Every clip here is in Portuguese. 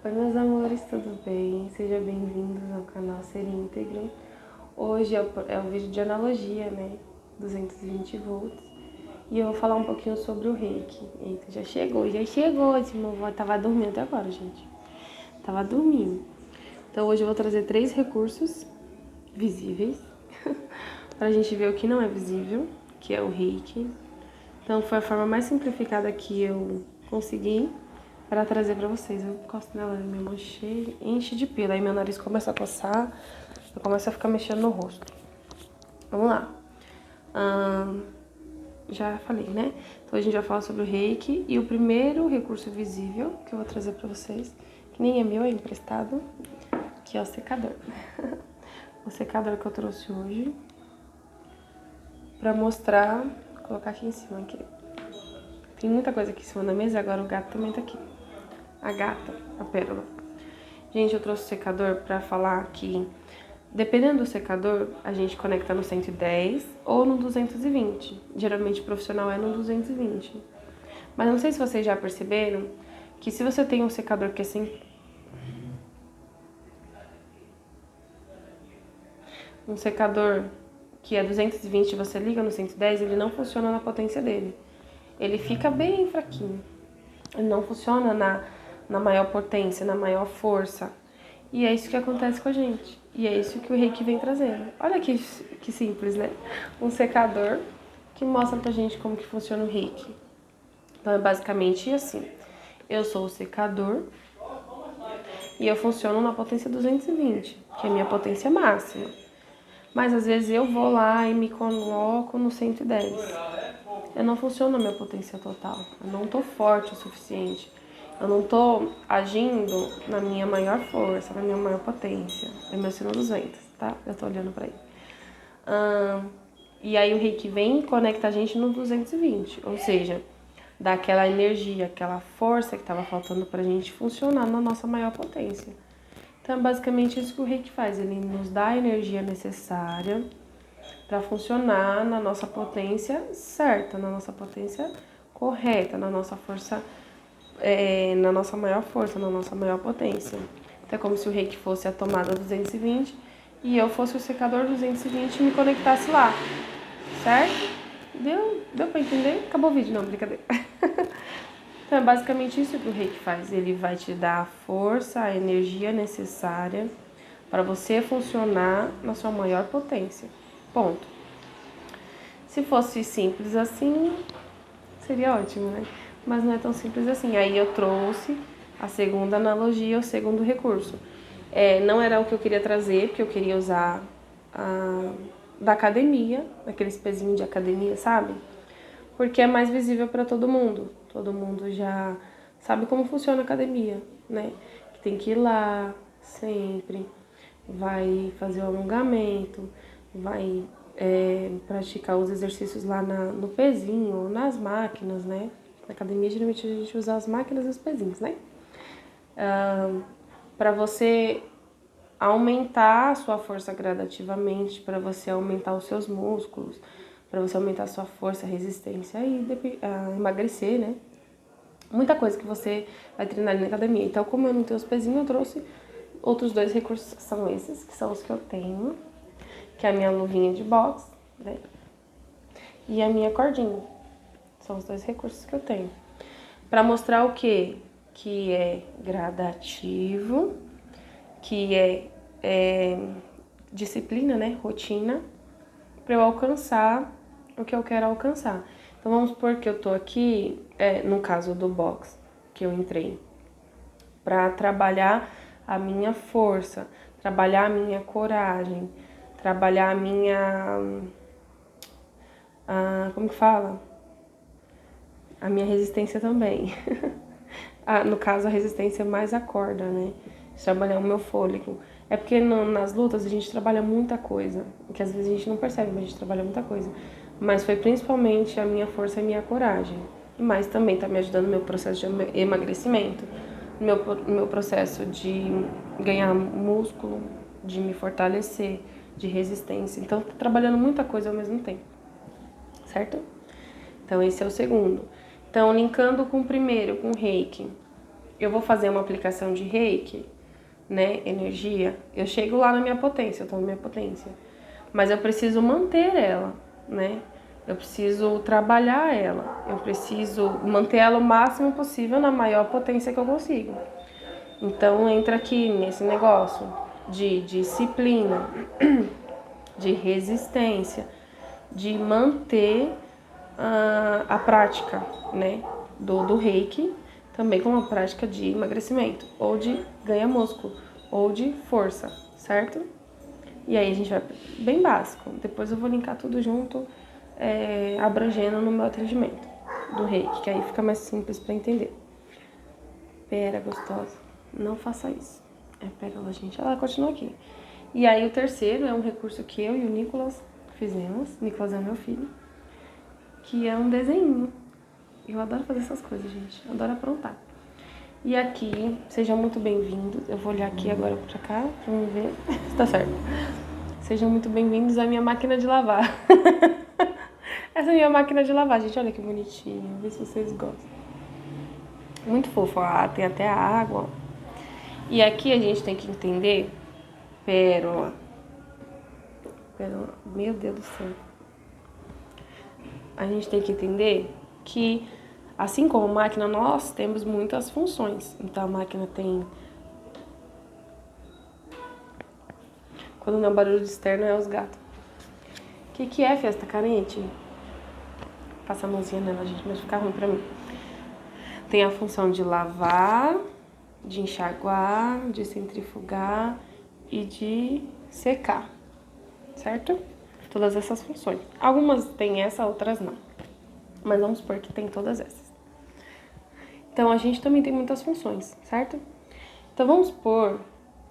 Oi, meus amores, tudo bem? Sejam bem-vindos ao canal Ser Íntegro. Hoje é o vídeo de analogia, né? 220 volts. E eu vou falar um pouquinho sobre o reiki. Eita, já chegou. Esse meu avô tava dormindo até agora, gente. Tava dormindo. Então hoje eu vou trazer 3 recursos visíveis pra gente ver o que não é visível, que é o reiki. Então foi a forma mais simplificada que eu consegui para trazer para vocês. Eu encosto nela, minha mão cheia, enche de pelo. Aí meu nariz começa a coçar, eu começo a ficar mexendo no rosto. Vamos lá. Já falei, né? Então a gente vai falar sobre o reiki. E o primeiro recurso visível que eu vou trazer para vocês, que nem é meu, é emprestado, que é o secador. O secador que eu trouxe hoje para mostrar, vou colocar aqui em cima aqui. Tem muita coisa aqui em cima da mesa, agora o gato também tá aqui. A gata, a pérola. Gente, eu trouxe o secador pra falar que, dependendo do secador, a gente conecta no 110 ou no 220. Geralmente o profissional é no 220. Mas não sei se vocês já perceberam que se você tem um secador que é um secador que é 220 e você liga no 110, ele não funciona na potência dele. Ele fica bem fraquinho. Ele não funciona na maior potência, na maior força. E é isso que acontece com a gente. E é isso que o reiki vem trazendo. Olha que simples, né? Um secador que mostra pra gente como que funciona o reiki. Então é basicamente assim. Eu sou o secador e eu funciono na potência 220, que é a minha potência máxima. Mas às vezes eu vou lá e me coloco no 110. Eu não funciono na minha potência total. Eu não tô forte o suficiente. Eu não tô agindo na minha maior força, na minha maior potência. É meu sino dos ventos, tá? Eu tô olhando pra ele. E aí o reiki vem e conecta a gente no 220. Ou seja, dá aquela energia, aquela força que tava faltando pra gente funcionar na nossa maior potência. Então é basicamente isso que o reiki faz. Ele nos dá a energia necessária para funcionar na nossa potência certa, na nossa potência correta, na nossa força, na nossa maior força, na nossa maior potência. Então é como se o reiki fosse a tomada 220 e eu fosse o secador 220 e me conectasse lá, certo? Deu para entender? Acabou o vídeo, não, brincadeira. Então é basicamente isso que o reiki faz. Ele vai te dar a força, a energia necessária para você funcionar na sua maior potência. Ponto. Se fosse simples assim, seria ótimo, né? Mas não é tão simples assim. Aí eu trouxe a segunda analogia, o segundo recurso. Não era o que eu queria trazer, porque eu queria usar da academia, aqueles pezinhos de academia, sabe? Porque é mais visível para todo mundo. Todo mundo já sabe como funciona a academia, né? Que tem que ir lá sempre, vai fazer o alongamento, vai praticar os exercícios lá no pezinho ou nas máquinas, né? Na academia, geralmente a gente usa as máquinas e os pezinhos, né? Para você aumentar a sua força gradativamente, para você aumentar os seus músculos, para você aumentar a sua força, resistência e emagrecer, né? Muita coisa que você vai treinar na academia. Então, como eu não tenho os pezinhos, eu trouxe outros 2 recursos que são esses, que são os que eu tenho, que é a minha luvinha de boxe, né? E a minha cordinha. São os 2 recursos que eu tenho. Para mostrar o quê? Que é gradativo, que é disciplina, né? Rotina, para eu alcançar o que eu quero alcançar. Então vamos supor que eu tô aqui, no caso do box, que eu entrei, para trabalhar a minha força, trabalhar a minha coragem, trabalhar a minha, como que fala? A minha resistência também. No caso, a resistência mais a corda, né? Trabalhar o meu fôlego. É porque nas lutas a gente trabalha muita coisa, que às vezes a gente não percebe, mas a gente trabalha muita coisa. Mas foi principalmente a minha força e a minha coragem. Mas também tá me ajudando no meu processo de emagrecimento, no meu processo de ganhar músculo, de me fortalecer, de resistência. Então, tô trabalhando muita coisa ao mesmo tempo, certo? Então, esse é o segundo. Então, linkando com o primeiro, com o reiki. eu vou fazer uma aplicação de reiki, né, energia, eu chego lá na minha potência, eu tô na minha potência. Mas eu preciso manter ela, né? Eu preciso trabalhar ela, eu preciso manter ela o máximo possível na maior potência que eu consigo. Então entra aqui nesse negócio de disciplina, de resistência, de manter a prática, né, do reiki, também com uma prática de emagrecimento, ou de ganhar músculo, ou de força, certo? E aí a gente vai bem básico. Depois eu vou linkar tudo junto, abrangendo no meu atendimento do reiki, que aí fica mais simples para entender. Pera, gostosa, não faça isso. Pérola, gente, ela continua aqui. E aí o terceiro é um recurso que eu e o Nicolas fizemos. Nicolas é meu filho. Que é um desenho. Eu adoro fazer essas coisas, gente. Eu adoro aprontar. E aqui, sejam muito bem-vindos. Eu vou olhar aqui agora pra cá, pra me ver se tá certo. Sejam muito bem-vindos à minha máquina de lavar. Essa é a minha máquina de lavar, gente. Olha que bonitinha. Vê se vocês gostam. Muito fofo. Tem até a água. E aqui a gente tem que entender... Pérola. Meu Deus do céu. A gente tem que entender que, assim como máquina, nós temos muitas funções. Então a máquina tem... Quando não é barulho externo, é os gatos. O que é festa carente? Passa a mãozinha nela, gente, mas fica ruim pra mim. Tem a função de lavar, de enxaguar, de centrifugar e de secar, certo? Todas essas funções. Algumas têm essa, outras não. Mas vamos supor que tem todas essas. Então, a gente também tem muitas funções, certo? Então, vamos supor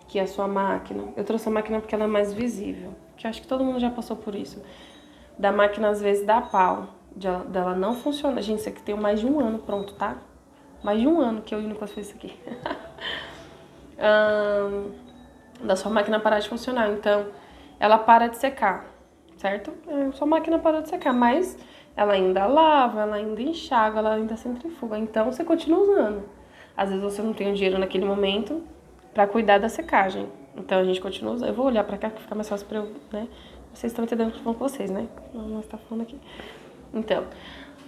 que a sua máquina... Eu trouxe a máquina porque ela é mais visível. Que eu acho que todo mundo já passou por isso. Da máquina, às vezes, dá pau. Dela não funciona. Gente, isso aqui tem mais de 1 ano pronto, tá? Mais de 1 ano que eu e o Nicolas fez isso aqui. Da sua máquina parar de funcionar. Então, ela para de secar, certo? Sua máquina parou de secar, mas ela ainda lava, ela ainda enxágua, ela ainda centrifuga. Então, você continua usando. Às vezes você não tem o dinheiro naquele momento para cuidar da secagem. Então, a gente continua usando. Eu vou olhar para cá que fica mais fácil para eu, né? Vocês estão entendendo o que eu tô falando com vocês, né? Nós tá falando aqui. Então,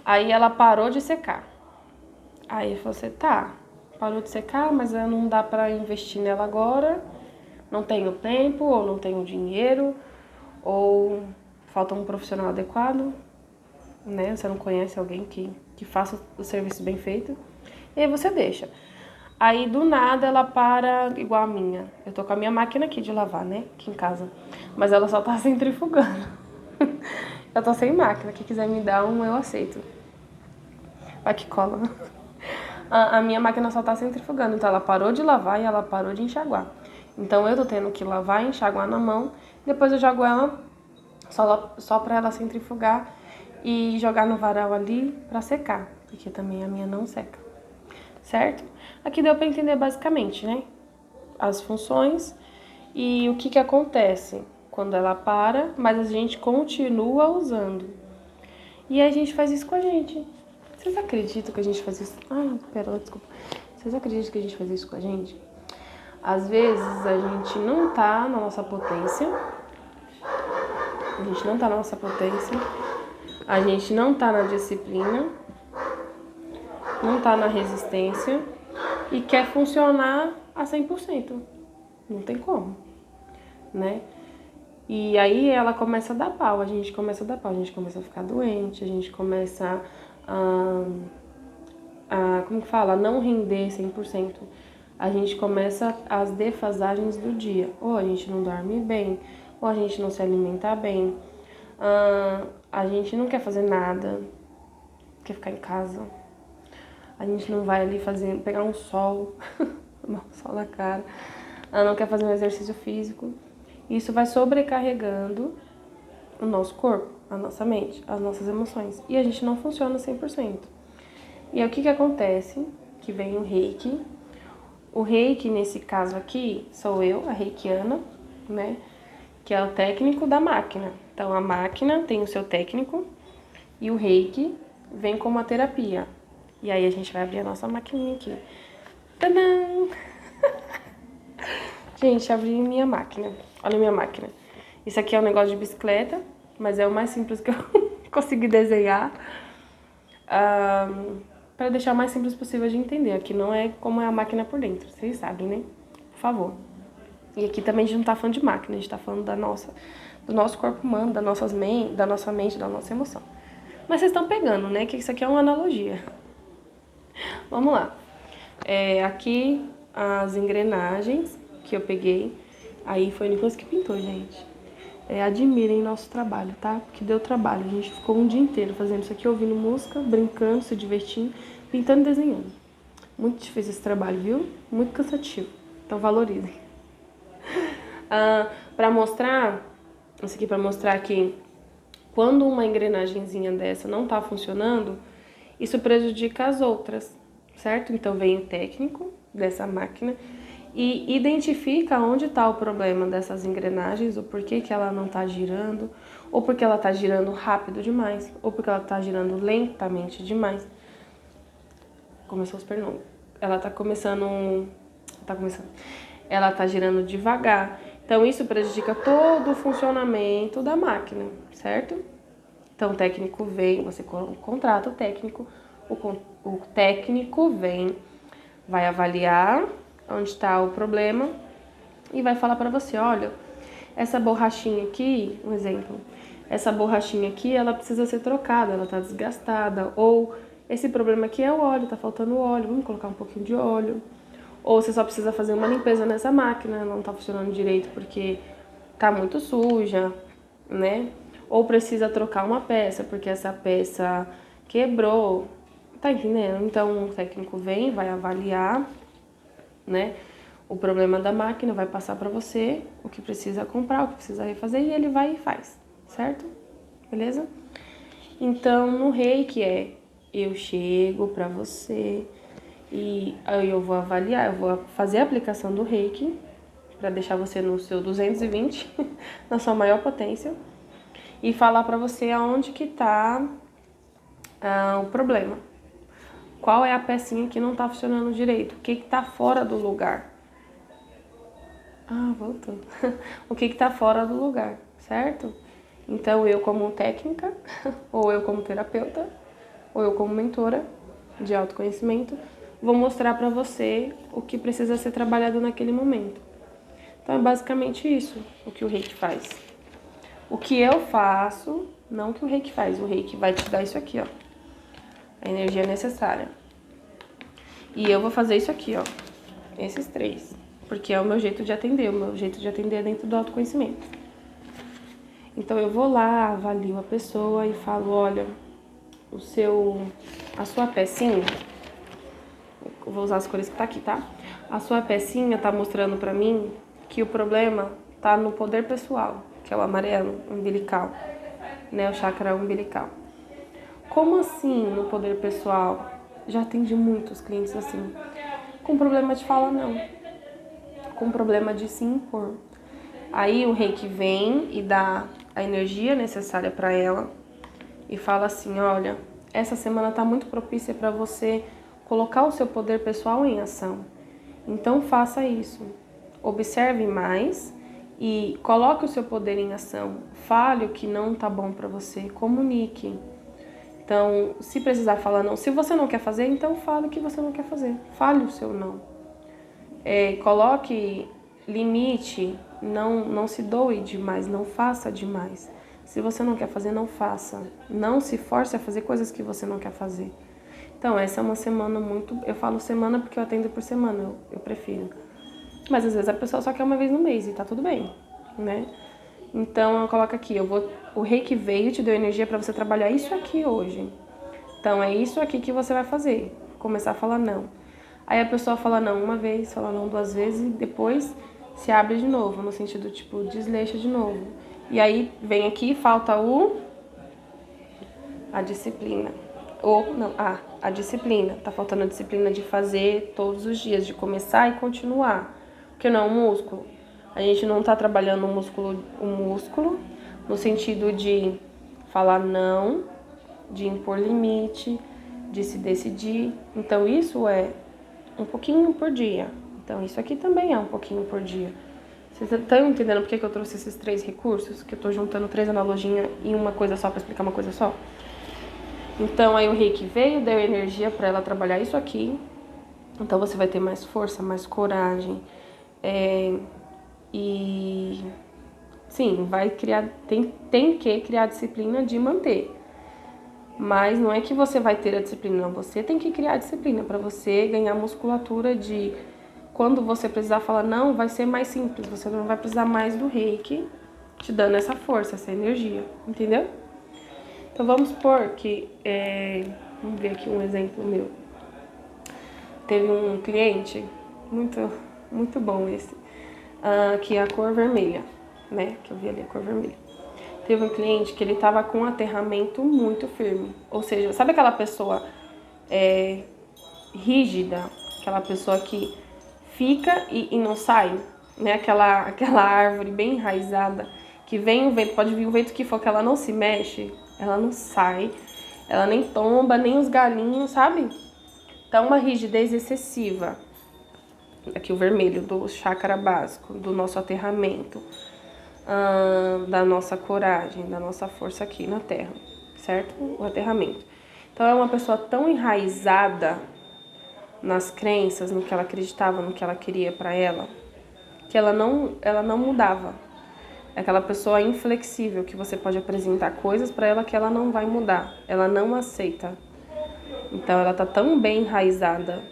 aí ela parou de secar. Aí você, parou de secar, mas não dá para investir nela agora. Não tenho tempo, ou não tenho dinheiro, ou falta um profissional adequado, né? Você não conhece alguém que faça o serviço bem feito. E aí você deixa. Aí, do nada, ela para igual a minha. Eu tô com a minha máquina aqui de lavar, né? Aqui em casa. Mas ela só tá centrifugando. Eu tô sem máquina. Quem quiser me dar um, eu aceito. Vai que cola. A minha máquina só tá centrifugando. Então, ela parou de lavar e ela parou de enxaguar. Então, eu tô tendo que lavar e enxaguar na mão. Depois eu jogo ela só pra ela centrifugar e jogar no varal ali pra secar. Porque também a minha não seca. Certo? Aqui deu pra entender basicamente, né? As funções e o que acontece quando ela para, mas a gente continua usando. E a gente faz isso com a gente. Vocês acreditam que a gente faz isso? Pera, desculpa. Vocês acreditam que a gente faz isso com a gente? Às vezes a gente não tá na nossa potência. A gente não tá na nossa potência. A gente não tá na disciplina. Não tá na resistência. E quer funcionar a 100%. Não tem como, né? E aí ela começa a dar pau, a gente começa a dar pau, a gente começa a ficar doente, a gente começa como que fala? Não render 100%. A gente começa as defasagens do dia. Ou a gente não dorme bem, ou a gente não se alimenta bem, a gente não quer fazer nada, quer ficar em casa. A gente não vai ali pegar um sol, tomar um sol na cara. Ela não quer fazer um exercício físico. Isso vai sobrecarregando o nosso corpo, a nossa mente, as nossas emoções. E a gente não funciona 100%. E aí o que acontece? Que vem o reiki. O reiki, nesse caso aqui, sou eu, a reikiana, né? Que é o técnico da máquina. Então a máquina tem o seu técnico e o reiki vem como uma terapia. E aí a gente vai abrir a nossa maquininha aqui. Tadã! Gente, abri minha máquina. Olha a minha máquina. Isso aqui é um negócio de bicicleta, mas é o mais simples que eu consegui desenhar. Para deixar o mais simples possível de entender. Aqui não é como é a máquina por dentro, vocês sabem, né? Por favor. E aqui também a gente não tá falando de máquina, a gente tá falando do nosso corpo humano, da nossa mente, da nossa emoção. Mas vocês estão pegando, né? Que isso aqui é uma analogia. Vamos lá. Aqui as engrenagens que eu peguei. Aí foi o Nicolas que pintou, gente. Admirem nosso trabalho, tá? Porque deu trabalho. A gente ficou um dia inteiro fazendo isso aqui, ouvindo música, brincando, se divertindo, pintando e desenhando. Muito difícil esse trabalho, viu? Muito cansativo. Então valorizem. Para mostrar, isso aqui para mostrar que quando uma engrenagemzinha dessa não tá funcionando, isso prejudica as outras, certo? Então vem o técnico dessa máquina e identifica onde está o problema dessas engrenagens, o porquê que ela não está girando, ou porque ela está girando rápido demais, ou porque ela está girando lentamente demais. Começou os pernões. Ela está girando devagar. Então isso prejudica todo o funcionamento da máquina, certo? Então o técnico vem, você contrata o técnico, o técnico vem, vai avaliar onde está o problema e vai falar para você, olha, essa borrachinha aqui, um exemplo, essa borrachinha aqui, ela precisa ser trocada, ela está desgastada, ou esse problema aqui é o óleo, tá faltando óleo, vamos colocar um pouquinho de óleo. Ou você só precisa fazer uma limpeza nessa máquina, ela não tá funcionando direito porque tá muito suja, né? Ou precisa trocar uma peça porque essa peça quebrou, tá entendendo? Então o técnico vem, vai avaliar, né, o problema da máquina, vai passar para você o que precisa comprar, o que precisa refazer e ele vai e faz, certo? Beleza? Então no Reiki eu chego para você e aí eu vou avaliar, eu vou fazer a aplicação do Reiki para deixar você no seu 220, na sua maior potência, e falar para você aonde que tá o problema. Qual é a pecinha que não tá funcionando direito? O que tá fora do lugar? Voltou. O que tá fora do lugar, certo? Então eu como técnica, ou eu como terapeuta, ou eu como mentora de autoconhecimento, vou mostrar para você o que precisa ser trabalhado naquele momento. Então é basicamente isso, o que o Reiki faz. O que eu faço, não o que o Reiki faz. O Reiki vai te dar isso aqui, ó. A energia necessária. E eu vou fazer isso aqui, ó. Esses 3. Porque é o meu jeito de atender. O meu jeito de atender é dentro do autoconhecimento. Então eu vou lá, avalio a pessoa e falo, olha, a sua pecinha, eu vou usar as cores que tá aqui, tá? A sua pecinha tá mostrando pra mim que o problema tá no poder pessoal, que é o amarelo, umbilical, né? O chakra umbilical. Como assim no poder pessoal? Já atendi muitos clientes assim, com problema de fala não, com problema de se impor. Aí o Reiki vem e dá a energia necessária para ela e fala assim, olha, essa semana tá muito propícia para você colocar o seu poder pessoal em ação. Então faça isso. Observe mais e coloque o seu poder em ação. Fale o que não tá bom para você, comunique. Então, se precisar falar não, se você não quer fazer, então fale o que você não quer fazer. Fale o seu não. Coloque limite, não se doe demais, não faça demais. Se você não quer fazer, não faça. Não se force a fazer coisas que você não quer fazer. Então, essa é uma semana muito... Eu falo semana porque eu atendo por semana, eu prefiro. Mas às vezes a pessoa só quer uma vez no mês e tá tudo bem, né? Então, eu coloco aqui, o Reiki veio, te deu energia para você trabalhar isso aqui hoje. Então, é isso aqui que você vai fazer. Começar a falar não. Aí a pessoa fala não uma vez, fala não 2 vezes e depois se abre de novo, no sentido, tipo, desleixa de novo. E aí vem aqui, falta a disciplina. A disciplina. Tá faltando a disciplina de fazer todos os dias, de começar e continuar. Porque não é um músculo. A gente não tá trabalhando o músculo no sentido de falar não, de impor limite, de se decidir. Então isso é um pouquinho por dia. Então, isso aqui também é um pouquinho por dia. Vocês estão entendendo por que eu trouxe esses 3 recursos? Que eu tô juntando 3 analogias em uma coisa só, pra explicar uma coisa só? Então, aí o reiki veio, deu energia pra ela trabalhar isso aqui. Então, você vai ter mais força, mais coragem. E... sim, vai criar... Tem que criar disciplina de manter. Mas não é que você vai ter a disciplina, não. Você tem que criar a disciplina pra você ganhar musculatura de... quando você precisar falar não, vai ser mais simples. Você não vai precisar mais do reiki te dando essa força, essa energia. Entendeu? Então vamos supor que... vamos ver aqui um exemplo meu. Teve um cliente, muito bom esse, que é a cor vermelha, né? Que eu vi ali a cor vermelha. Teve um cliente que ele tava com um aterramento muito firme. Ou seja, sabe aquela pessoa rígida? Aquela pessoa que fica e não sai, né? Aquela árvore bem enraizada, que vem o vento, pode vir o vento que for, que ela não se mexe, ela não sai, ela nem tomba, nem os galinhos, sabe? Então, uma rigidez excessiva. Aqui o vermelho do chácara básico, do nosso aterramento, da nossa coragem, da nossa força aqui na terra, certo? O aterramento. Então, é uma pessoa tão enraizada nas crenças, no que ela acreditava, no que ela queria para ela, que ela não mudava. É aquela pessoa inflexível que você pode apresentar coisas para ela que ela não vai mudar, ela não aceita. Então ela tá tão bem enraizada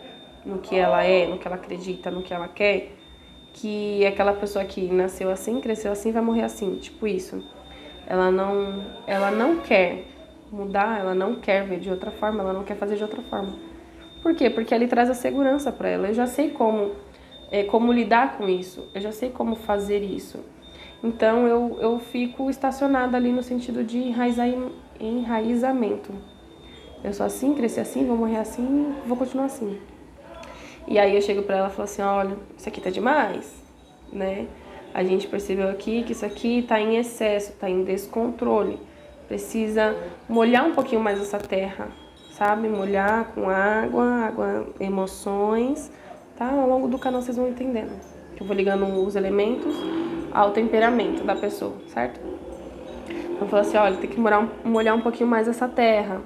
no que ela é, no que ela acredita, no que ela quer, que é aquela pessoa que nasceu assim, cresceu assim, vai morrer assim, tipo isso. Ela não quer mudar, ela não quer ver de outra forma, ela não quer fazer de outra forma. Por quê? Porque ele traz a segurança para ela. Eu já sei como lidar com isso, eu já sei como fazer isso. Então eu fico estacionada ali no sentido de enraizamento. Eu sou assim, cresci assim, vou morrer assim, vou continuar assim. E aí eu chego pra ela e falo assim, olha, isso aqui tá demais, né? A gente percebeu aqui que isso aqui tá em excesso, tá em descontrole. Precisa molhar um pouquinho mais essa terra, sabe? Molhar com água, emoções, tá? Ao longo do canal vocês vão entendendo. Eu vou ligando os elementos ao temperamento da pessoa, certo? Então eu falo assim, olha, tem que molhar um pouquinho mais essa terra.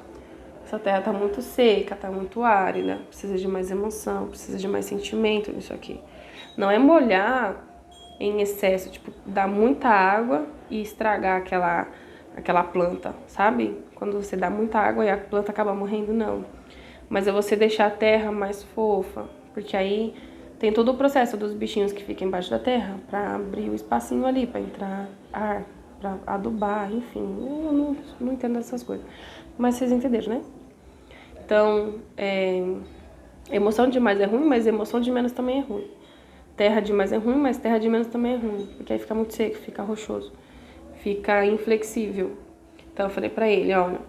Essa terra tá muito seca, tá muito árida, precisa de mais emoção, precisa de mais sentimento nisso aqui. Não é molhar em excesso, tipo, dar muita água e estragar aquela planta, sabe? Quando você dá muita água e a planta acaba morrendo, não. Mas é você deixar a terra mais fofa, porque aí tem todo o processo dos bichinhos que ficam embaixo da terra para abrir o espacinho ali, para entrar ar, para adubar, enfim. Eu não entendo essas coisas. Mas vocês entenderam, né? Então, emoção demais é ruim, mas emoção de menos também é ruim. Terra demais é ruim, mas terra de menos também é ruim. Porque aí fica muito seco, fica rochoso, fica inflexível. Então eu falei pra ele, olha,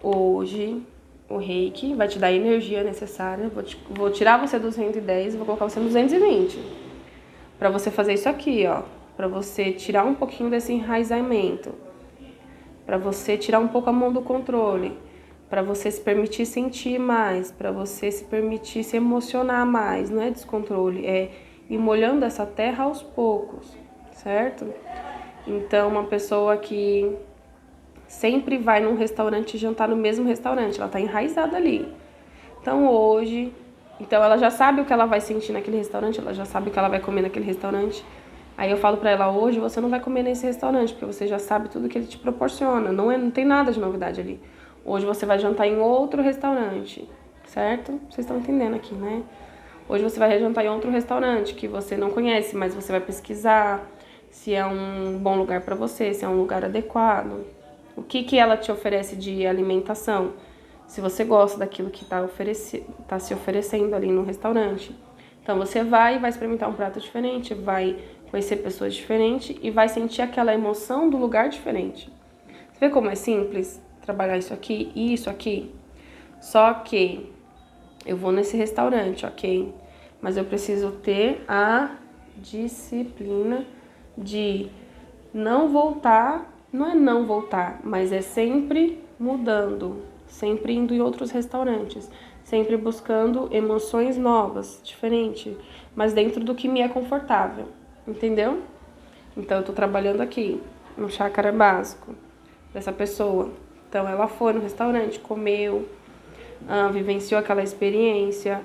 hoje o reiki vai te dar a energia necessária, vou tirar você dos 110 e vou colocar você no 220. Pra você fazer isso aqui, ó. Pra você tirar um pouquinho desse enraizamento. Pra você tirar um pouco a mão do controle. Para você se permitir sentir mais, para você se permitir se emocionar mais, não é descontrole, é ir molhando essa terra aos poucos, certo? Então, uma pessoa que sempre vai num restaurante jantar no mesmo restaurante, ela tá enraizada ali. Então, hoje, ela já sabe o que ela vai sentir naquele restaurante, ela já sabe o que ela vai comer naquele restaurante. Aí eu falo para ela, hoje você não vai comer nesse restaurante, porque você já sabe tudo que ele te proporciona, não tem nada de novidade ali. Hoje você vai jantar em outro restaurante, certo? Vocês estão entendendo aqui, né? Hoje você vai jantar em outro restaurante que você não conhece, mas você vai pesquisar se é um bom lugar para você, se é um lugar adequado. O que ela te oferece de alimentação? Se você gosta daquilo que tá se oferecendo ali no restaurante. Então você vai experimentar um prato diferente, vai conhecer pessoas diferentes e vai sentir aquela emoção do lugar diferente. Você vê como é simples trabalhar isso aqui e isso aqui? Só que eu vou nesse restaurante, ok? Mas eu preciso ter a disciplina de não voltar, não é não voltar, mas é sempre mudando, sempre indo em outros restaurantes, sempre buscando emoções novas, diferentes, mas dentro do que me é confortável, entendeu? Então eu tô trabalhando aqui no chácara básico dessa pessoa. Então ela foi no restaurante, comeu, vivenciou aquela experiência,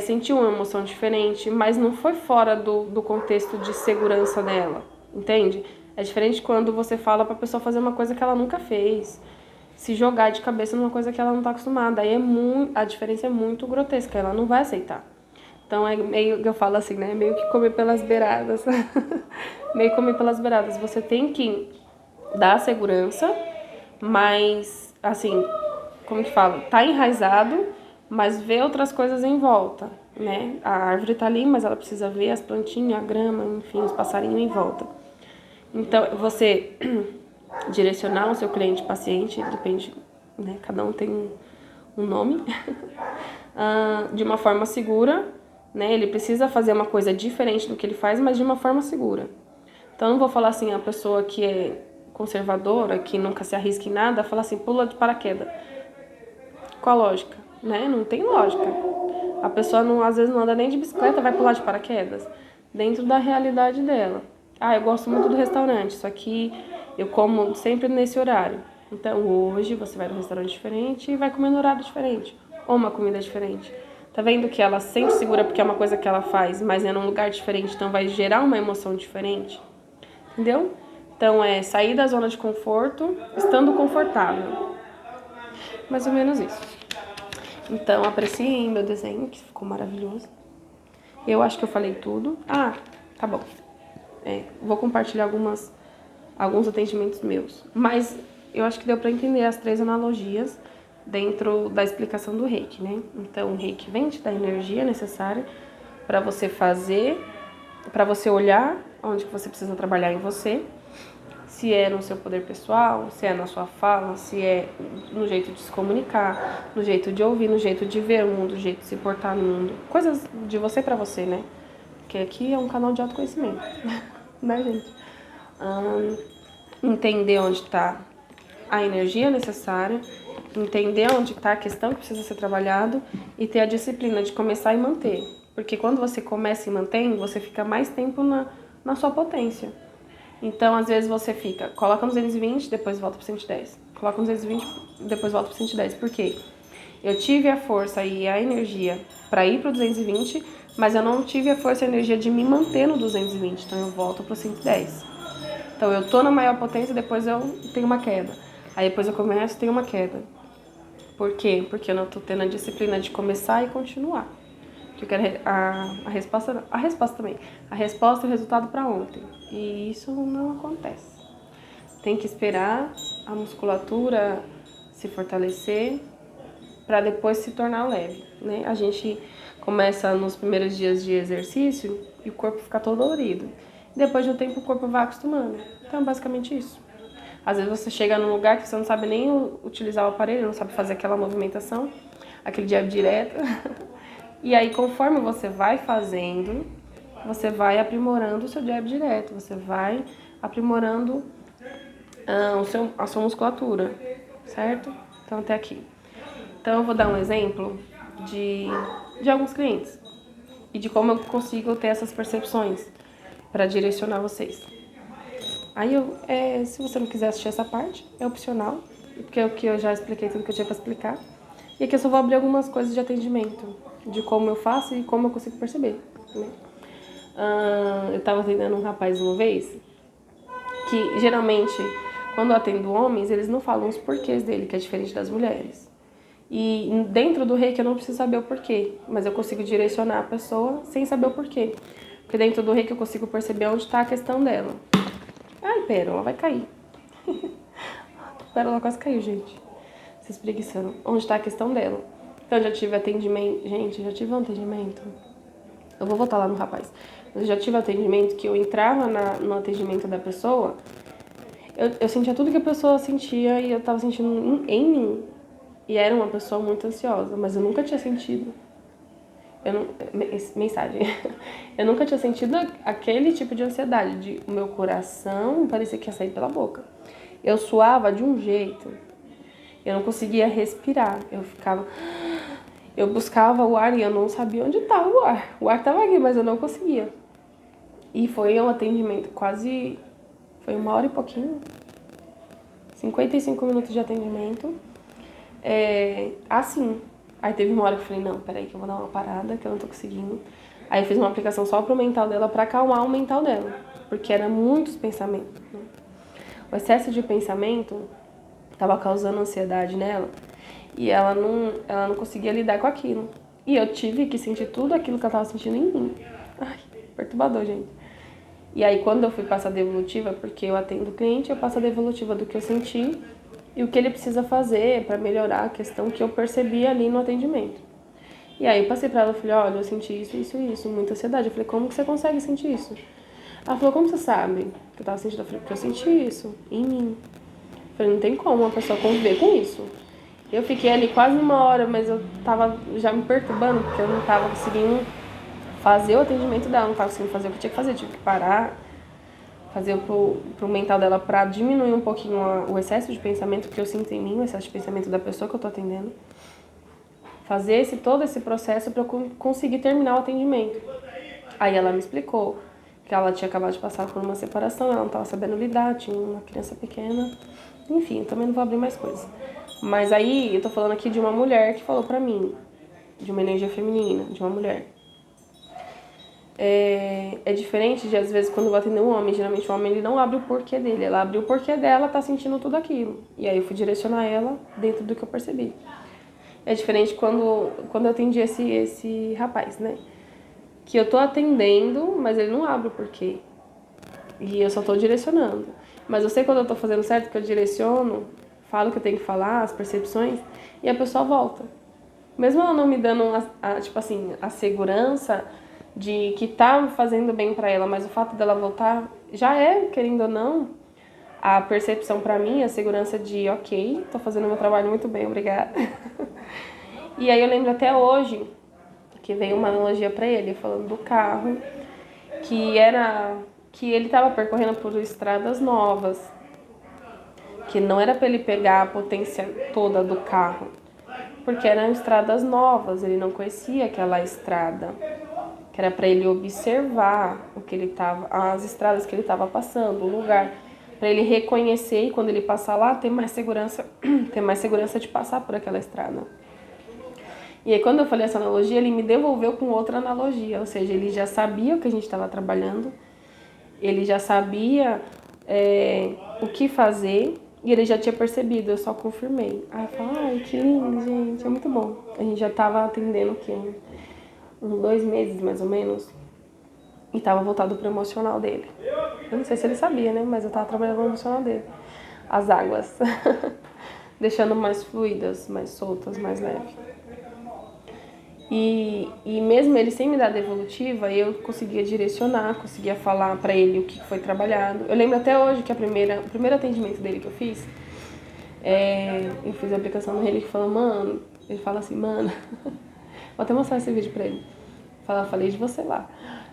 sentiu uma emoção diferente, mas não foi fora do contexto de segurança dela, entende? É diferente quando você fala pra pessoa fazer uma coisa que ela nunca fez, se jogar de cabeça numa coisa que ela não tá acostumada. Aí a diferença é muito grotesca, ela não vai aceitar. Então é meio que eu falo assim, né? Meio que comer pelas beiradas. Meio que comer pelas beiradas. Você tem que dar segurança, mas, assim, como que fala? Tá enraizado, mas vê outras coisas em volta, né? A árvore tá ali, mas ela precisa ver as plantinhas, a grama, enfim, os passarinhos em volta. Então, você direcionar o seu cliente, paciente, depende, né? Cada um tem um nome, de uma forma segura, né? Ele precisa fazer uma coisa diferente do que ele faz, mas de uma forma segura. Então, eu não vou falar assim, a pessoa que é conservadora, que nunca se arrisca em nada, fala assim, pula de paraquedas. Qual a lógica? Né? Não tem lógica. A pessoa não, às vezes não anda nem de bicicleta, vai pular de paraquedas. Dentro da realidade dela. Ah, eu gosto muito do restaurante, só que eu como sempre nesse horário. Então hoje você vai num restaurante diferente e vai comer no horário diferente. Ou uma comida diferente. Tá vendo que ela se sente segura porque é uma coisa que ela faz, mas é num lugar diferente, então vai gerar uma emoção diferente. Entendeu? Então é sair da zona de conforto, estando confortável. Mais ou menos isso. Então, apreciem meu desenho, que ficou maravilhoso. Eu acho que eu falei tudo. Ah, tá bom. Vou compartilhar alguns atendimentos meus. Mas eu acho que deu para entender as 3 analogias dentro da explicação do Reiki, né? Então, o Reiki vem te dar a energia necessária para você fazer, para você olhar onde que você precisa trabalhar em você. Se é no seu poder pessoal, se é na sua fala, se é no jeito de se comunicar, no jeito de ouvir, no jeito de ver o mundo, no jeito de se portar no mundo. Coisas de você pra você, né? Porque aqui é um canal de autoconhecimento, né, gente? Entender onde está a energia necessária, entender onde está a questão que precisa ser trabalhado e ter a disciplina de começar e manter. Porque quando você começa e mantém, você fica mais tempo na sua potência. Então, às vezes você coloca no 220, depois volta pro 110. Coloca no 220, depois volta pro 110. Por quê? Eu tive a força e a energia para ir pro 220, mas eu não tive a força e a energia de me manter no 220. Então, eu volto pro 110. Então, eu tô na maior potência, depois eu tenho uma queda. Aí, depois eu começo e tenho uma queda. Por quê? Porque eu não tô tendo a disciplina de começar e continuar. Eu quero a resposta também. A resposta e o resultado para ontem. E isso não acontece. Tem que esperar a musculatura se fortalecer para depois se tornar leve, né? A gente começa nos primeiros dias de exercício e o corpo fica todo dolorido. Depois de um tempo o corpo vai acostumando. Então, basicamente isso. Às vezes você chega num lugar que você não sabe nem utilizar o aparelho, não sabe fazer aquela movimentação, aquele jab direto. E aí, conforme você vai fazendo, você vai aprimorando o seu jab direto, você vai aprimorando a sua musculatura, certo? Então, até aqui. Então, eu vou dar um exemplo de alguns clientes e de como eu consigo ter essas percepções para direcionar vocês. Aí, se você não quiser assistir essa parte, é opcional, porque é o que eu já expliquei tudo que eu tinha para explicar. E aqui eu só vou abrir algumas coisas de atendimento, de como eu faço e como eu consigo perceber, né? Eu tava atendendo um rapaz uma vez, que geralmente, quando eu atendo homens, eles não falam os porquês dele, que é diferente das mulheres. E dentro do Reiki eu não preciso saber o porquê, mas eu consigo direcionar a pessoa sem saber o porquê. Porque dentro do Reiki eu consigo perceber onde está a questão dela. Ai, Pérola, vai cair. Pérola quase caiu, gente. Se espreguiçando. Onde está a questão dela? Então, eu já tive atendimento. Gente, já tive um atendimento. Eu vou voltar lá no rapaz. Eu já tive atendimento que eu entrava no atendimento da pessoa. Eu sentia tudo que a pessoa sentia e eu tava sentindo em mim. E era uma pessoa muito ansiosa, mas eu nunca tinha sentido. Mensagem. Eu nunca tinha sentido aquele tipo de ansiedade, de o meu coração parecia que ia sair pela boca. Eu suava de um jeito, eu não conseguia respirar, eu ficava Eu buscava o ar e eu não sabia onde estava o ar. O ar estava aqui, mas eu não conseguia. E foi um atendimento quase... Foi 1 hora e pouquinho. 55 minutos de atendimento. Assim. Aí teve uma hora que eu falei, não, peraí que eu vou dar uma parada, que eu não tô conseguindo. Aí eu fiz uma aplicação só pro mental dela, pra acalmar o mental dela. Porque era muitos pensamentos. Né? O excesso de pensamento tava causando ansiedade nela. E ela não conseguia lidar com aquilo. E eu tive que sentir tudo aquilo que ela tava sentindo em mim. Ai, perturbador, gente. E aí quando eu fui passar a devolutiva, porque eu atendo o cliente, eu passo a devolutiva do que eu senti e o que ele precisa fazer para melhorar a questão que eu percebi ali no atendimento. E aí eu passei pra ela, eu falei, olha, eu senti isso, muita ansiedade. Eu falei, como que você consegue sentir isso? Ela falou, como você sabe que eu tava sentindo? Eu falei, porque eu senti isso em mim. Eu falei, não tem como uma pessoa conviver com isso. Eu fiquei ali quase 1 hora, mas eu tava já me perturbando, porque eu não tava conseguindo fazer o atendimento dela, não tava conseguindo fazer o que tinha que fazer, tive que parar, fazer pro mental dela pra diminuir um pouquinho o excesso de pensamento que eu sinto em mim, o excesso de pensamento da pessoa que eu tô atendendo. Fazer todo esse processo pra eu conseguir terminar o atendimento. Aí ela me explicou que ela tinha acabado de passar por uma separação, ela não tava sabendo lidar, tinha uma criança pequena. Enfim, eu também não vou abrir mais coisas. Mas aí eu tô falando aqui de uma mulher que falou pra mim, de uma energia feminina, de uma mulher. É diferente de, às vezes, quando eu vou atender um homem, geralmente o homem ele não abre o porquê dele, ela abre o porquê dela, tá sentindo tudo aquilo. E aí eu fui direcionar ela dentro do que eu percebi. É diferente quando eu atendi esse rapaz, né? Que eu tô atendendo, mas ele não abre o porquê. E eu só tô direcionando. Mas eu sei quando eu tô fazendo certo, que eu direciono, falo o que eu tenho que falar, as percepções, e a pessoa volta. Mesmo ela não me dando, tipo assim, a segurança de que tá fazendo bem pra ela, mas o fato dela voltar já é, querendo ou não, a percepção pra mim, a segurança de, ok, tô fazendo o meu trabalho muito bem, obrigada. E aí eu lembro até hoje que veio uma analogia pra ele, falando do carro, que ele tava percorrendo por estradas novas, que não era pra ele pegar a potência toda do carro, porque eram estradas novas, ele não conhecia aquela estrada, que era para ele observar o que ele tava, as estradas que ele estava passando, o lugar, para ele reconhecer e quando ele passar lá ter mais segurança, de passar por aquela estrada. E aí quando eu falei essa analogia, ele me devolveu com outra analogia, ou seja, ele já sabia o que a gente estava trabalhando, ele já sabia o que fazer e ele já tinha percebido, eu só confirmei. Aí eu falo, ai, que lindo, gente, é muito bom. A gente já estava atendendo o quê? Uns 2 meses, mais ou menos, e estava voltado pro emocional dele. Eu não sei se ele sabia, né, mas eu estava trabalhando no emocional dele. As águas, deixando mais fluidas, mais soltas, mais leves. E mesmo ele sem me dar devolutiva, eu conseguia direcionar, conseguia falar pra ele o que foi trabalhado. Eu lembro até hoje que o primeiro atendimento dele que eu fiz, eu fiz a aplicação no ele que falou, mano, ele fala assim, mano, vou até mostrar esse vídeo pra ele. Falei de você lá.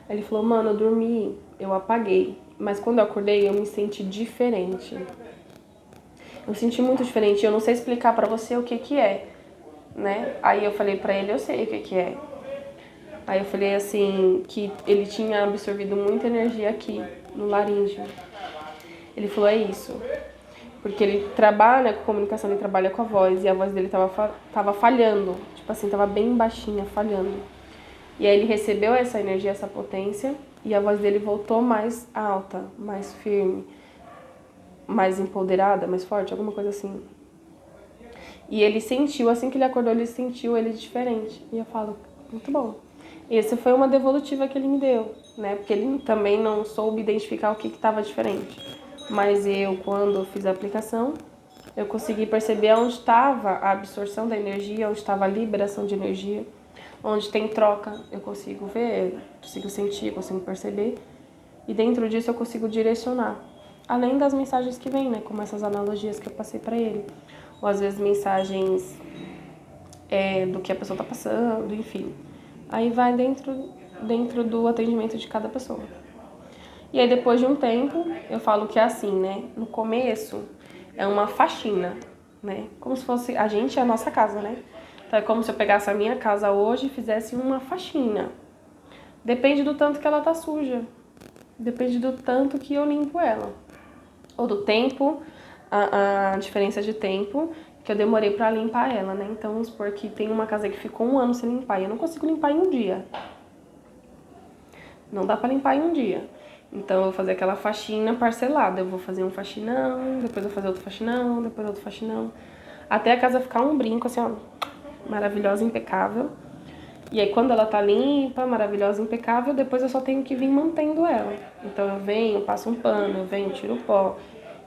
Ele falou, mano, eu dormi, eu apaguei, mas quando eu acordei eu me senti diferente. Eu me senti muito diferente, eu não sei explicar pra você o que é, né? Aí eu falei pra ele, eu sei o que é. Aí eu falei assim, que ele tinha absorvido muita energia aqui, no laríngeo. Ele falou, é isso. Porque ele trabalha com comunicação, ele trabalha com a voz, e a voz dele tava falhando. Tipo assim, tava bem baixinha, falhando. E aí ele recebeu essa energia, essa potência, e a voz dele voltou mais alta, mais firme, mais empoderada, mais forte, alguma coisa assim. E ele sentiu, assim que ele acordou, ele sentiu ele diferente. E eu falo, muito bom. E essa foi uma devolutiva que ele me deu, né? Porque ele também não soube identificar o que estava diferente. Mas eu, quando fiz a aplicação, eu consegui perceber onde estava a absorção da energia, onde estava a liberação de energia. Onde tem troca, eu consigo ver, consigo sentir, consigo perceber. E dentro disso eu consigo direcionar. Além das mensagens que vêm, né? Como essas analogias que eu passei pra ele. Ou às vezes mensagens do que a pessoa tá passando, enfim. Aí vai dentro do atendimento de cada pessoa. E aí depois de um tempo, eu falo que é assim, né? No começo é uma faxina, né? Como se fosse a gente é a nossa casa, né? Então é como se eu pegasse a minha casa hoje e fizesse uma faxina. Depende do tanto que ela tá suja. Depende do tanto que eu limpo ela. Ou do tempo, a diferença de tempo que eu demorei pra limpar ela, né? Então vamos supor que tem uma casa que ficou 1 ano sem limpar e eu não consigo limpar em um dia. Não dá pra limpar em um dia. Então eu vou fazer aquela faxina parcelada. Eu vou fazer um faxinão, depois eu vou fazer outro faxinão, depois outro faxinão. Até a casa ficar um brinco, assim, ó, maravilhosa, impecável. E aí quando ela tá limpa, maravilhosa, impecável, depois eu só tenho que vir mantendo ela. Então eu venho, passo um pano, eu venho, tiro o pó,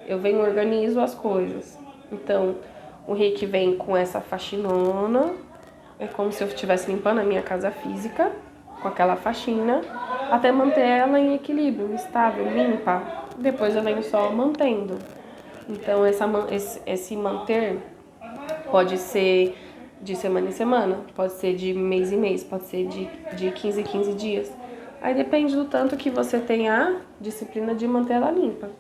eu venho, organizo as coisas. Então o Rick vem com essa faxinona, é como se eu estivesse limpando a minha casa física, com aquela faxina, até manter ela em equilíbrio, estável, limpa. Depois eu venho só mantendo. Então esse manter pode ser de semana em semana, pode ser de mês em mês, pode ser de 15 em 15 dias. Aí depende do tanto que você tem a disciplina de manter ela limpa.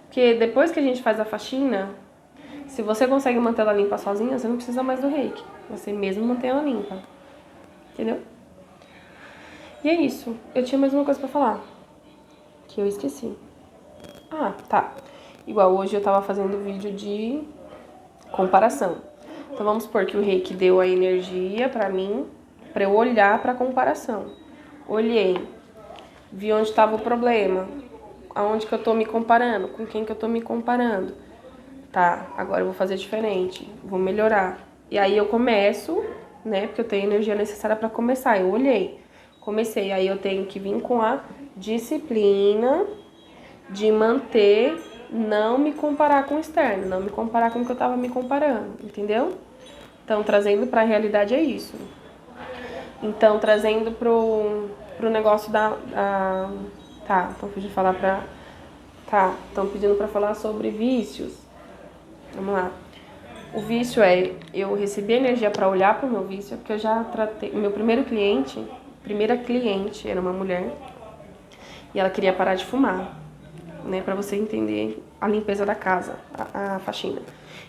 Porque depois que a gente faz a faxina, se você consegue manter ela limpa sozinha, você não precisa mais do reiki. Você mesmo mantém ela limpa. Entendeu? E é isso. Eu tinha mais uma coisa pra falar, que eu esqueci. Ah, tá. Igual hoje eu tava fazendo vídeo de comparação. Então vamos supor que o reiki deu a energia pra mim, pra eu olhar pra comparação. Olhei, vi onde estava o problema, aonde que eu tô me comparando, com quem que eu tô me comparando. Tá, agora eu vou fazer diferente, vou melhorar. E aí eu começo, né, porque eu tenho a energia necessária pra começar. Eu olhei, comecei, aí eu tenho que vir com a disciplina de manter, não me comparar com o externo, não me comparar com o que eu tava me comparando, entendeu? Então, trazendo pra realidade é isso. Então, trazendo pro negócio Tá, estão pedindo falar pra... Tá, estão pedindo pra falar sobre vícios. Vamos lá. O vício é, eu recebi energia pra olhar pro meu vício, porque eu já tratei... O meu primeira cliente era uma mulher, e ela queria parar de fumar, né, pra você entender a limpeza da casa, a faxina.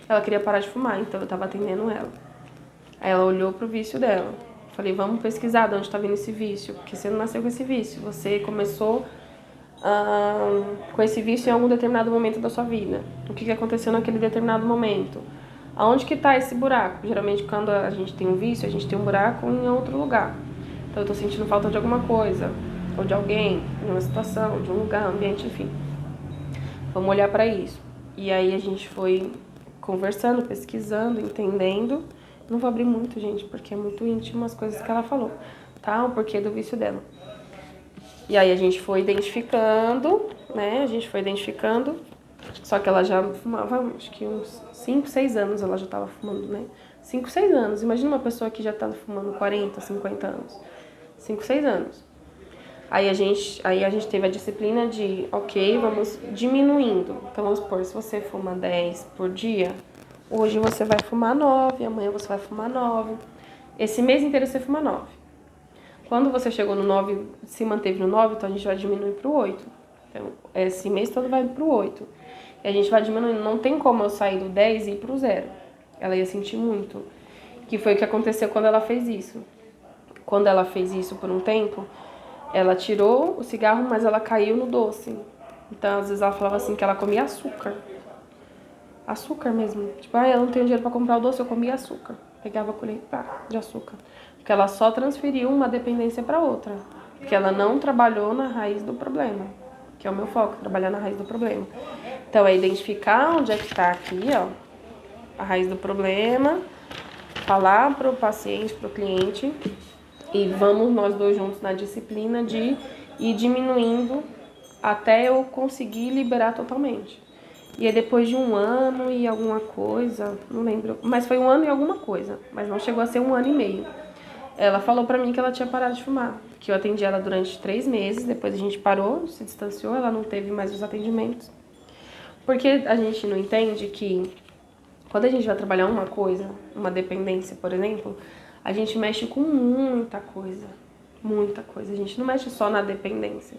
Ela queria parar de fumar, então eu tava atendendo ela. Aí ela olhou pro vício dela. Falei, vamos pesquisar de onde tá vindo esse vício, porque você não nasceu com esse vício, você começou com esse vício em algum determinado momento da sua vida. O que aconteceu naquele determinado momento? Aonde que tá esse buraco? Geralmente quando a gente tem um vício, a gente tem um buraco em outro lugar. Então eu tô sentindo falta de alguma coisa, ou de alguém, de uma situação, de um lugar, ambiente, enfim. Vamos olhar para isso. E aí a gente foi conversando, pesquisando, entendendo. Não vou abrir muito, gente, porque é muito íntimo as coisas que ela falou, tá? O porquê do vício dela. E aí a gente foi identificando, né? A gente foi identificando. Só que ela já fumava, acho que uns 5, 6 anos ela já tava fumando, né? 5, 6 anos. Imagina uma pessoa que já tá fumando 40, 50 anos. 5, 6 anos. Aí a gente teve a disciplina de, ok, vamos diminuindo. Então vamos supor, se você fuma 10 por dia, hoje você vai fumar 9, amanhã você vai fumar 9. Esse mês inteiro você fuma 9. Quando você chegou no 9, se manteve no 9, então a gente vai diminuir para o 8. Então, esse mês todo vai para o 8. E a gente vai diminuindo. Não tem como eu sair do 10 e ir para o 0. Ela ia sentir muito. Que foi o que aconteceu quando ela fez isso. Quando ela fez isso por um tempo, ela tirou o cigarro, mas ela caiu no doce. Então, às vezes ela falava assim que ela comia açúcar. Açúcar mesmo. Tipo, eu não tenho dinheiro pra comprar o doce, eu comia açúcar. Pegava a colher de açúcar. Porque ela só transferiu uma dependência pra outra. Porque ela não trabalhou na raiz do problema. Que é o meu foco, trabalhar na raiz do problema. Então, é identificar onde é que tá aqui, ó, a raiz do problema, falar pro paciente, pro cliente, e vamos nós dois juntos na disciplina de ir diminuindo até eu conseguir liberar totalmente. E aí depois de 1 ano e alguma coisa, não lembro, mas foi 1 ano e alguma coisa, mas não chegou a ser 1 ano e meio. Ela falou pra mim que ela tinha parado de fumar, que eu atendi ela durante 3 meses, depois a gente parou, se distanciou, ela não teve mais os atendimentos. Porque a gente não entende que quando a gente vai trabalhar uma coisa, uma dependência, por exemplo, a gente mexe com muita coisa, muita coisa. A gente não mexe só na dependência.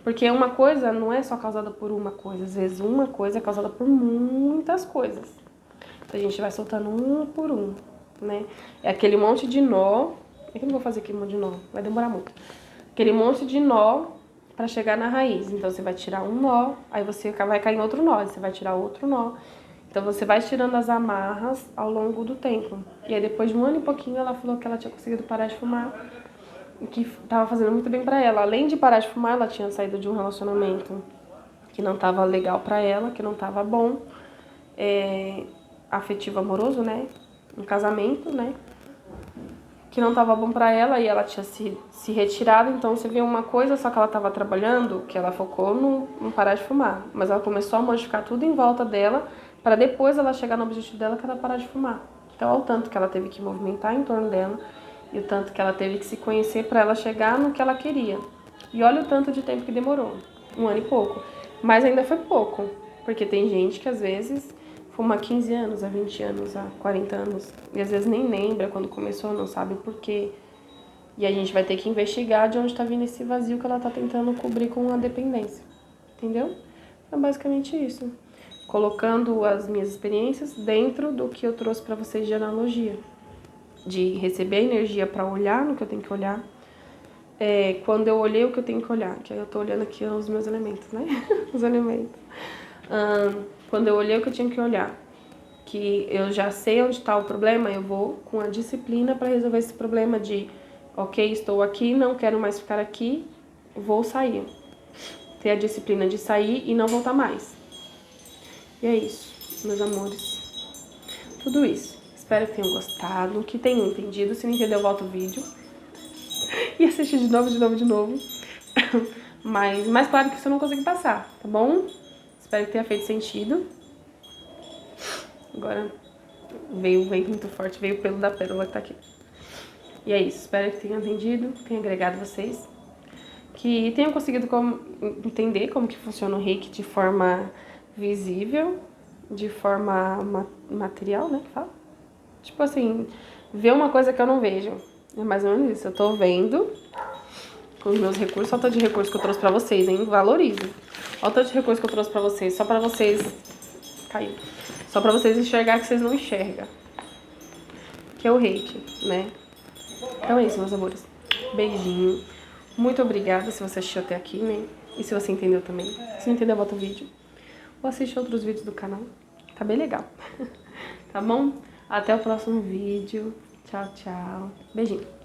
Porque uma coisa não é só causada por uma coisa, às vezes uma coisa é causada por muitas coisas. Então a gente vai soltando um por um. né? É aquele monte de nó. É que eu não vou fazer aquele monte de nó, vai demorar muito. Aquele monte de nó pra chegar na raiz. Então você vai tirar um nó, aí você vai cair em outro nó, aí você vai tirar outro nó. Então você vai tirando as amarras ao longo do tempo. E aí depois de um ano e pouquinho ela falou que ela tinha conseguido parar de fumar. E que tava fazendo muito bem pra ela. Além de parar de fumar, ela tinha saído de um relacionamento que não tava legal pra ela, que não tava bom. Afetivo amoroso, né? Um casamento, né? Que não tava bom pra ela e ela tinha se retirado. Então você vê uma coisa, só que ela tava trabalhando, que ela focou no parar de fumar. Mas ela começou a modificar tudo em volta dela para depois ela chegar no objetivo dela, que era parar de fumar. Então olha o tanto que ela teve que movimentar em torno dela e o tanto que ela teve que se conhecer para ela chegar no que ela queria. E olha o tanto de tempo que demorou, 1 ano e pouco. Mas ainda foi pouco, porque tem gente que às vezes fuma há 15 anos, há 20 anos, há 40 anos. E às vezes nem lembra quando começou, não sabe o porquê. E a gente vai ter que investigar de onde está vindo esse vazio que ela está tentando cobrir com a dependência. Entendeu? É basicamente isso. Colocando as minhas experiências dentro do que eu trouxe para vocês de analogia. De receber a energia para olhar no que eu tenho que olhar. Quando eu olhei o que eu tenho que olhar, que aí eu tô olhando aqui os meus elementos, né? Os elementos. Quando eu olhei o que eu tinha que olhar, que eu já sei onde está o problema, eu vou com a disciplina para resolver esse problema de, ok, estou aqui, não quero mais ficar aqui, vou sair. Ter a disciplina de sair e não voltar mais. E é isso, meus amores. Tudo isso. Espero que tenham gostado, que tenham entendido. Se não entendeu, volta o vídeo. E assiste de novo, de novo, de novo. Mas claro que isso eu não consegui passar, tá bom? Espero que tenha feito sentido. Agora veio o vento muito forte, veio o pelo da pérola que tá aqui. E é isso, espero que tenham entendido, tenha agregado vocês. Que tenham conseguido entender como que funciona o reiki de forma visível, de forma material, né, que fala? Tipo assim, ver uma coisa que eu não vejo. É mais ou menos isso, eu tô vendo com os meus recursos, olha o tanto de recursos que eu trouxe pra vocês, hein? Valorizem. Olha o tanto de recursos que eu trouxe pra vocês, só pra vocês... Caiu. Só pra vocês enxergar que vocês não enxergam. Que é o reiki, né? Então é isso, meus amores. Beijinho. Muito obrigada se você assistiu até aqui, né? E se você entendeu também. Se não entendeu, volta o vídeo. Ou assiste outros vídeos do canal. Tá bem legal. Tá bom? Até o próximo vídeo. Tchau, tchau. Beijinho.